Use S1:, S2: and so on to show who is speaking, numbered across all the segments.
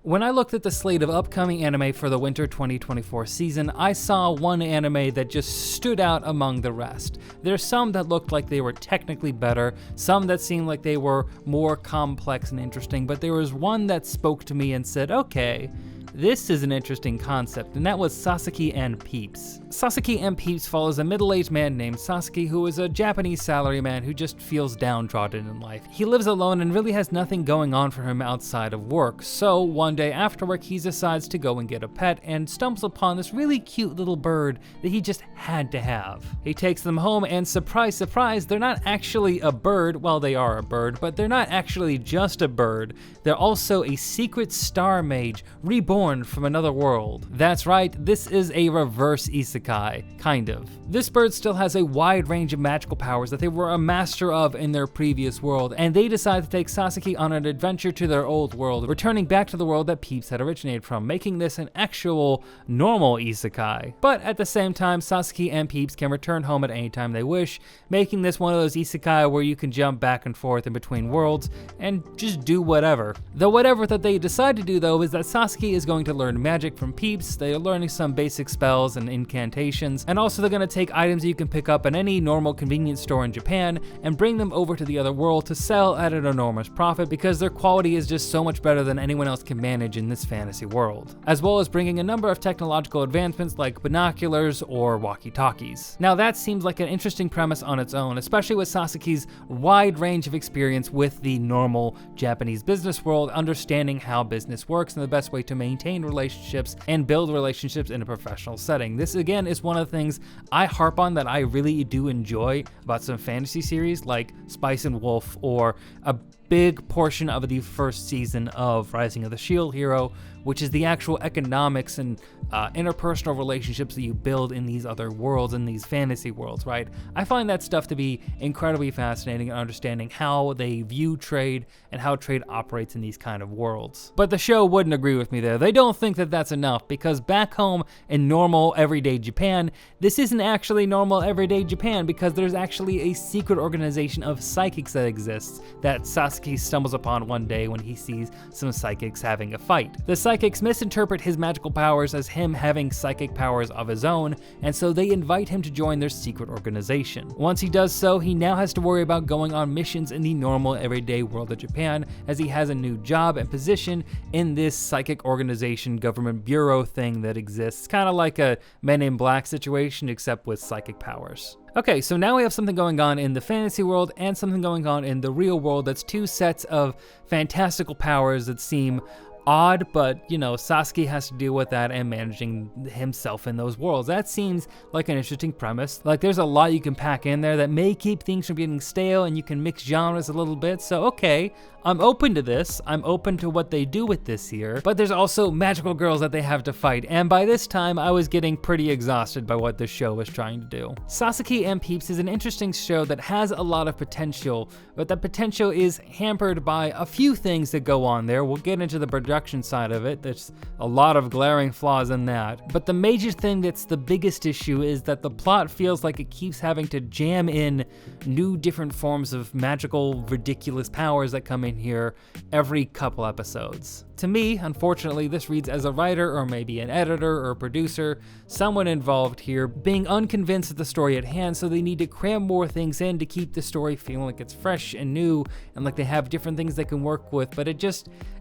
S1: When I looked at the slate of upcoming anime for the winter 2024 season, I saw one anime that just stood out among the rest. There's some that looked like they were technically better, some that seemed like they were more complex and interesting, but there was one that spoke to me and said, okay, this is an interesting concept, and that was Sasaki and Peeps. Sasaki and Peeps follows a middle-aged man named Sasaki who is a Japanese salaryman who just feels downtrodden in life. He lives alone and really has nothing going on for him outside of work, so one day after work he decides to go and get a pet and stumbles upon this really cute little bird that he just had to have. He takes them home and surprise, surprise, they're not actually a bird, well they are a bird, but they're not actually just a bird. They're also a secret star mage, reborn from another world. That's right, this is a reverse isekai, kind of. This bird still has a wide range of magical powers that they were a master of in their previous world, and they decide to take Sasaki on an adventure to their old world, returning back to the world that Peeps had originated from, making this an actual normal isekai. But at the same time, Sasaki and Peeps can return home at any time they wish, making this one of those isekai where you can jump back and forth in between worlds and just do whatever. The whatever that they decide to do though is that Sasaki is going to learn magic from Peeps. They are learning some basic spells and incantations, and also they're going to take items you can pick up in any normal convenience store in Japan and bring them over to the other world to sell at an enormous profit because their quality is just so much better than anyone else can manage in this fantasy world, as well as bringing a number of technological advancements like binoculars or walkie-talkies. Now that seems like an interesting premise on its own, especially with Sasaki's wide range of experience with the normal Japanese business world, understanding how business works and the best way to maintain relationships and build relationships in a professional setting. This again is one of the things I harp on that I really do enjoy about some fantasy series like Spice and Wolf, or a big portion of the first season of Rising of the Shield Hero, which is the actual economics and interpersonal relationships that you build in these other worlds, in these fantasy worlds, right? I find that stuff to be incredibly fascinating in understanding how they view trade and how trade operates in these kind of worlds. But the show wouldn't agree with me there. They don't think that that's enough, because back home in normal everyday Japan, this isn't actually normal everyday Japan, because there's actually a secret organization of psychics that exists that Sasaki stumbles upon one day when he sees some psychics having a fight. The psychics misinterpret his magical powers as him having psychic powers of his own, and so they invite him to join their secret organization. Once he does so, he now has to worry about going on missions in the normal everyday world of Japan, as he has a new job and position in this psychic organization government bureau thing that exists, kind of like a Men in Black situation except with psychic powers. Okay, so now we have something going on in the fantasy world and something going on in the real world that's two sets of fantastical powers that seem odd, but you know, Sasaki has to deal with that and managing himself in those worlds. That seems like an interesting premise. Like, there's a lot you can pack in there that may keep things from getting stale, and you can mix genres a little bit. So okay, I'm open to this. I'm open to what they do with this here. But there's also magical girls that they have to fight, and by this time I was getting pretty exhausted by what the show was trying to do. Sasaki and Peeps is an interesting show that has a lot of potential, but that potential is hampered by a few things that go on there. We'll get into the production side of it. There's a lot of glaring flaws in that. But the major thing that's the biggest issue is that the plot feels like it keeps having to jam in new different forms of magical, ridiculous powers that come in here every couple episodes. To me, unfortunately, this reads as a writer or maybe an editor or producer, someone involved here, being unconvinced of the story at hand, so they need to cram more things in to keep the story feeling like it's fresh and new and like they have different things they can work with, but it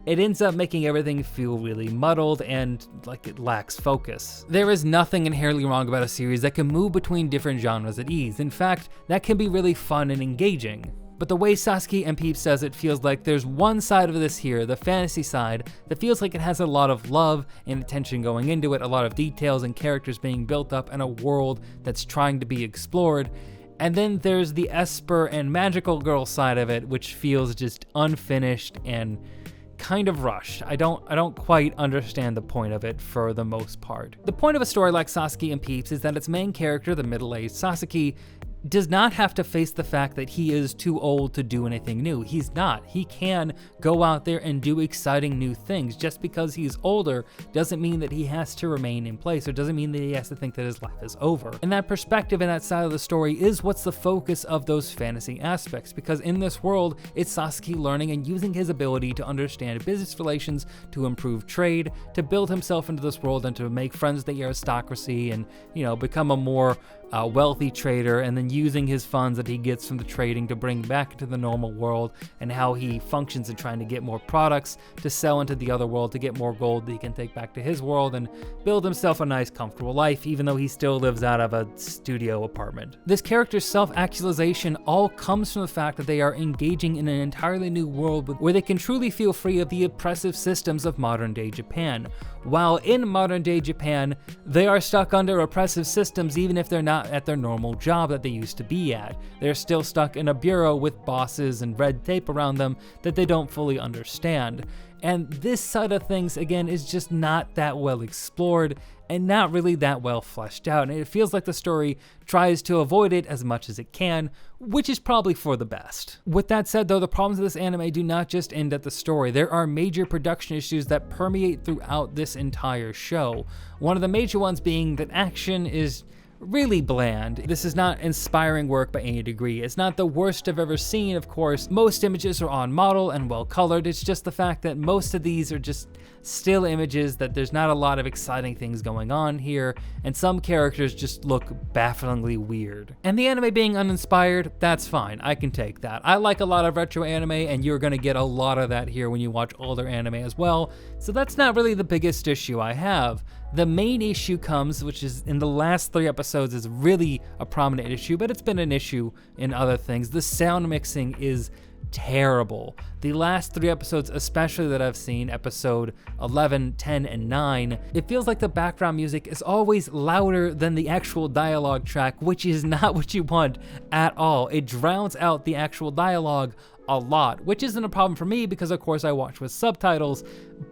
S1: ends up making everything feel really muddled and like it lacks focus. There is nothing inherently wrong about a series that can move between different genres at ease. In fact, that can be really fun and engaging. But the way Sasaki and Peeps does it feels like there's one side of this here, the fantasy side, that feels like it has a lot of love and attention going into it, a lot of details and characters being built up, and a world that's trying to be explored. And then there's the Esper and magical girl side of it, which feels just unfinished and kind of rushed. I don't quite understand the point of it for the most part. The point of a story like Sasaki and Peeps is that its main character, the middle-aged Sasaki, does not have to face the fact that he is too old to do anything new. He's not. He can go out there and do exciting new things. Just because he's older doesn't mean that he has to remain in place, or doesn't mean that he has to think that his life is over. And that perspective and that side of the story is what's the focus of those fantasy aspects, because in this world, it's Sasaki learning and using his ability to understand business relations, to improve trade, to build himself into this world, and to make friends with the aristocracy, and, you know, become a more wealthy trader, and then using his funds that he gets from the trading to bring back into the normal world, and how he functions in trying to get more products to sell into the other world to get more gold that he can take back to his world and build himself a nice comfortable life, even though he still lives out of a studio apartment. This character's self-actualization all comes from the fact that they are engaging in an entirely new world where they can truly feel free of the oppressive systems of modern day Japan. While in modern day Japan, they are stuck under oppressive systems even if they're not at their normal job that they used to be at. They're still stuck in a bureau with bosses and red tape around them that they don't fully understand. And this side of things, again, is just not that well explored and not really that well fleshed out. And it feels like the story tries to avoid it as much as it can, which is probably for the best. With that said, though, the problems of this anime do not just end at the story. There are major production issues that permeate throughout this entire show. One of the major ones being that action is really bland. This is not inspiring work by any degree. It's not the worst I've ever seen, of course. Most images are on model and well colored. It's just the fact that most of these are just still images, that there's not a lot of exciting things going on here, and some characters just look bafflingly weird. And the anime being uninspired, that's fine. I can take that. I like a lot of retro anime, and you're gonna get a lot of that here when you watch older anime as well, so that's not really the biggest issue I have. The main issue comes, which is in the last 3 episodes is really a prominent issue, but it's been an issue in other things. The sound mixing is terrible. The last 3 episodes, especially that I've seen, episode 11, 10, and 9, it feels like the background music is always louder than the actual dialogue track, which is not what you want at all. It drowns out the actual dialogue a lot, which isn't a problem for me because of course I watch with subtitles,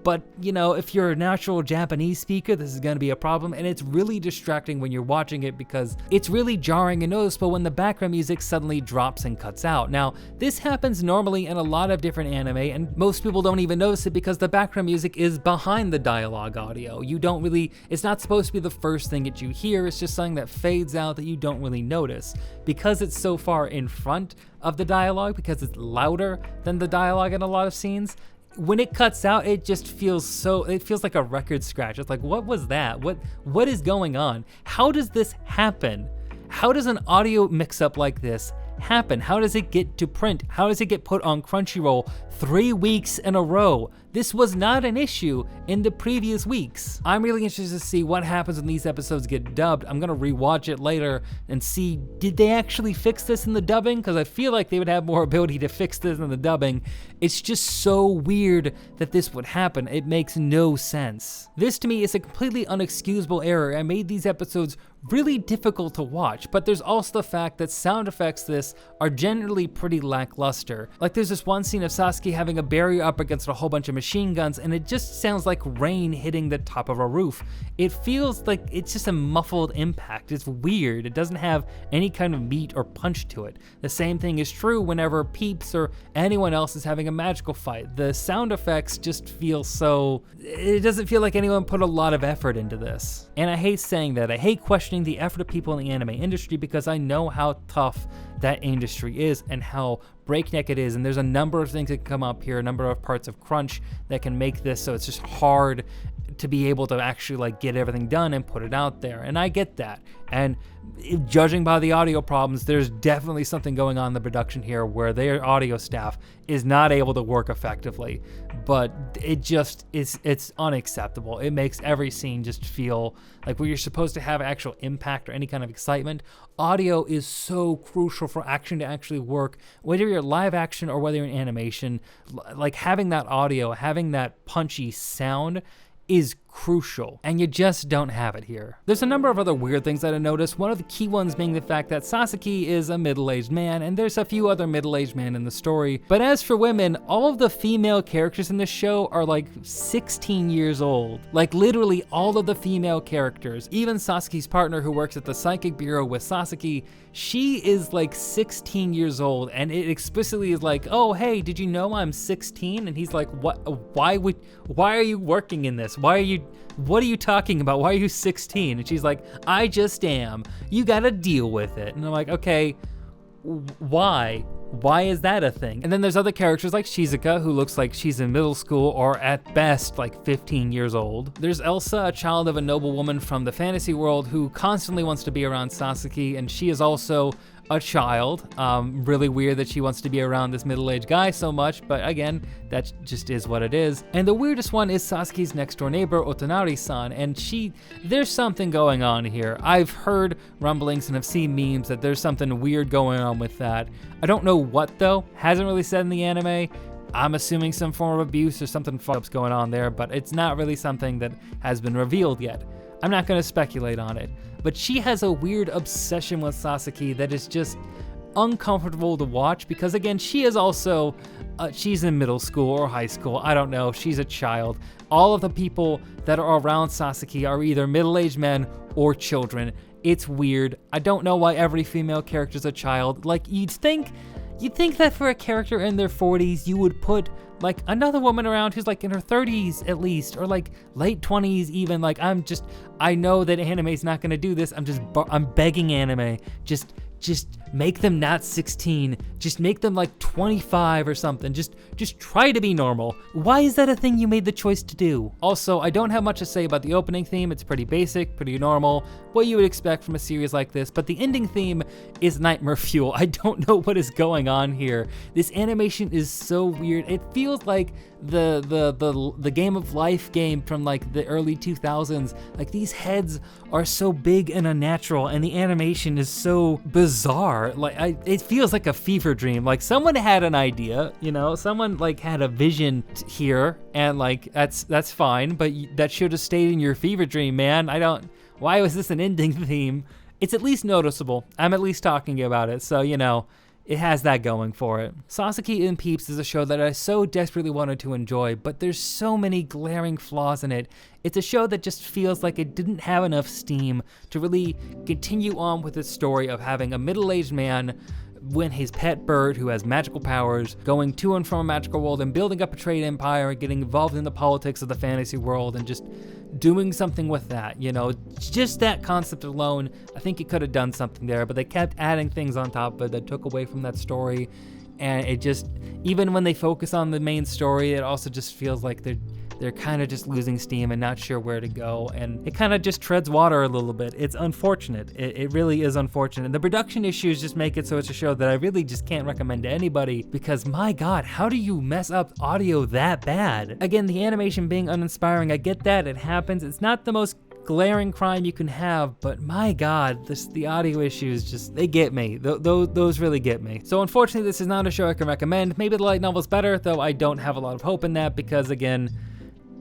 S1: but you know, if you're a natural Japanese speaker, this is going to be a problem, and it's really distracting when you're watching it because it's really jarring and noticeable when the background music suddenly drops and cuts out. Now, this happens normally in a lot of different anime, and most people don't even notice it because the background music is behind the dialogue audio. You don't really, it's not supposed to be the first thing that you hear, it's just something that fades out that you don't really notice. Because it's so far in front of the dialogue, because it's louder than the dialogue in a lot of scenes, when it cuts out, it just feels so, it feels like a record scratch. It's like, what was that? What is going on? How does this happen? How does an audio mix-up like this happen? How does it get to print? How does it get put on Crunchyroll 3 weeks in a row? This was not an issue in the previous weeks. I'm really interested to see what happens when these episodes get dubbed. I'm gonna rewatch it later and see, did they actually fix this in the dubbing? Because I feel like they would have more ability to fix this in the dubbing. It's just so weird that this would happen. It makes no sense. This to me is a completely unexcusable error and made these episodes really difficult to watch, but there's also the fact that sound effects this are generally pretty lackluster. Like there's this one scene of Sasuke having a barrier up against a whole bunch of machine guns, and it just sounds like rain hitting the top of a roof. It feels like it's just a muffled impact. It's weird. It doesn't have any kind of meat or punch to it. The same thing is true whenever Peeps or anyone else is having a magical fight. The sound effects just feel so, it doesn't feel like anyone put a lot of effort into this. And I hate saying that. I hate questioning the effort of people in the anime industry because I know how tough that industry is and how breakneck it is, and there's a number of things that can come up here, a number of parts of crunch that can make this so it's just hard to be able to actually like get everything done and put it out there, and I get that. And judging by the audio problems, there's definitely something going on in the production here where their audio staff is not able to work effectively, but it just is, it's unacceptable. It makes every scene just feel like where you're supposed to have actual impact or any kind of excitement. Audio is so crucial for action to actually work, whether you're live action or whether you're in animation. Like having that audio, having that punchy sound is crucial, and you just don't have it here. There's a number of other weird things that I noticed, one of the key ones being the fact that Sasaki is a middle-aged man, and there's a few other middle-aged men in the story. But as for women, all of the female characters in this show are like 16 years old. Like literally all of the female characters. Even Sasaki's partner who works at the psychic bureau with Sasaki, she is like 16 years old, and it explicitly is like, oh hey, did you know I'm 16? And he's like, what? Why are you working in this? What are you talking about? Why are you 16? And she's like, I just am. You gotta deal with it. And I'm like, okay, why? Why is that a thing? And then there's other characters like Shizuka, who looks like she's in middle school or at best like 15 years old. There's Elsa, a child of a noble woman from the fantasy world who constantly wants to be around Sasaki, and she is also a child. Really weird that she wants to be around this middle-aged guy so much, but again, that just is what it is. And the weirdest one is Sasaki's next door neighbor, Otonari-san, and there's something going on here. I've heard rumblings and have seen memes that there's something weird going on with that. I don't know what though, hasn't really said in the anime. I'm assuming some form of abuse or something fucked up's going on there, but it's not really something that has been revealed yet. I'm not gonna speculate on it, but she has a weird obsession with Sasaki that is just uncomfortable to watch because again, she is also, she's in middle school or high school, I don't know, she's a child. All of the people that are around Sasaki are either middle-aged men or children. It's weird. I don't know why every female character is a child. Like you'd think that for a character in their 40s, you would put like another woman around who's like in her 30s at least, or like late 20s even. Like I know that anime's not gonna do this. I'm begging anime, just make them not 16. Just make them like 25 or something. Just try to be normal. Why is that a thing you made the choice to do? Also, I don't have much to say about the opening theme. It's pretty basic, pretty normal, what you would expect from a series like this, but the ending theme is nightmare fuel. I don't know what is going on here. This animation is so weird. It feels like the Game of Life game from like the early 2000s. Like these heads are so big and unnatural, and the animation is so bizarre. Like it feels like a fever dream. Like someone had an idea, you know, someone like had a vision here, and like that's fine, but that should have stayed in your fever dream, man. Why was this an ending theme? It's at least noticeable. I'm at least talking about it, so you know, it has that going for it. Sasaki and Peeps is a show that I so desperately wanted to enjoy, but there's so many glaring flaws in it. It's a show that just feels like it didn't have enough steam to really continue on with its story of having a middle-aged man win his pet bird who has magical powers, going to and from a magical world and building up a trade empire and getting involved in the politics of the fantasy world and just doing something with that, you know, just that concept alone. I think it could have done something there, but they kept adding things on top of it that took away from that story, and it just, even when they focus on the main story, it also just feels like they're kind of just losing steam and not sure where to go, and it kind of just treads water a little bit. It's unfortunate. It really is unfortunate. And the production issues just make it so it's a show that I really just can't recommend to anybody because, my God, how do you mess up audio that bad? Again, the animation being uninspiring, I get that, it happens. It's not the most glaring crime you can have, but my God, the audio issues just, they get me. Those really get me. So unfortunately, this is not a show I can recommend. Maybe the light novel's better, though I don't have a lot of hope in that because, again,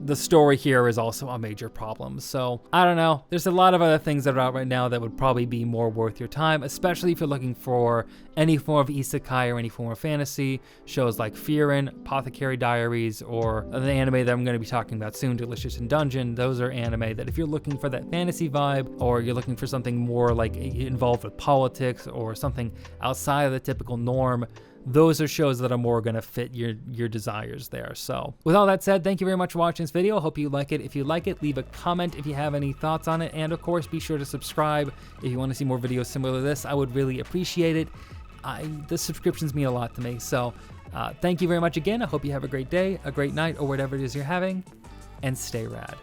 S1: the story here is also a major problem. So I don't know. There's a lot of other things that are out right now that would probably be more worth your time, especially if you're looking for any form of isekai or any form of fantasy. Shows like Fearin', Apothecary Diaries, or the anime that I'm going to be talking about soon, Delicious in Dungeon. Those are anime that if you're looking for that fantasy vibe, or you're looking for something more like involved with politics or something outside of the typical norm, those are shows that are more going to fit your desires there. So with all that said, thank you very much for watching this video. I hope you like it. If you like it, leave a comment if you have any thoughts on it. And of course, be sure to subscribe if you want to see more videos similar to this. I would really appreciate it. The subscriptions mean a lot to me. So thank you very much again. I hope you have a great day, a great night, or whatever it is you're having, and stay rad.